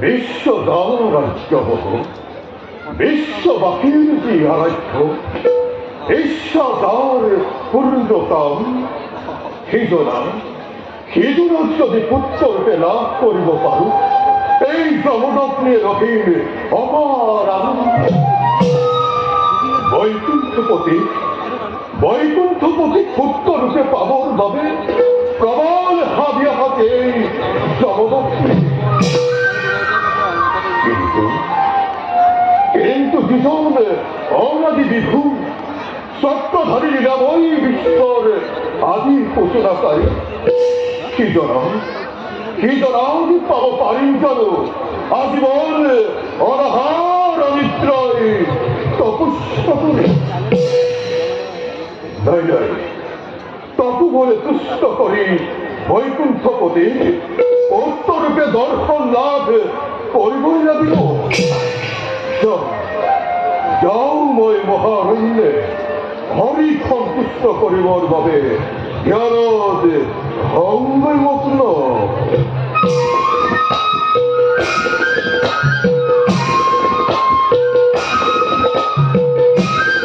বিশ্ব দানরাজ্য বিশ্ববাসীর যে আরাধ্য ঈশ্বর পূর্ণতম হিজনা যদি পুত্রকে লাভ করিব পারু এই জমদগ্নে রহিম অপার আনন্দ বৈকুণ্ঠপতি পুত্ররূপে পাবন ভাবে প্রবল হাবিয়া হাতে এই জমদগ্নে কিন্তু যিজন অনাদি বিভু সত্যধারী লীলাময়ী বিশ্বর আদি ঘোষণাকারী কি জনাদি পাব পারি যেন আজীবন অনাহার অনিদ্রায় তপস্যা করে তপু বলে তুষ্ট করি বৈকুণ্ঠপতি পৌত্ররূপে দর্শন লাভ করিবই লাগিল। যাও মই মহারণ্যে হরি সন্তুষ্ট করিবর ভাবে জ্ঞানদ ভঙ্গমগ্ন।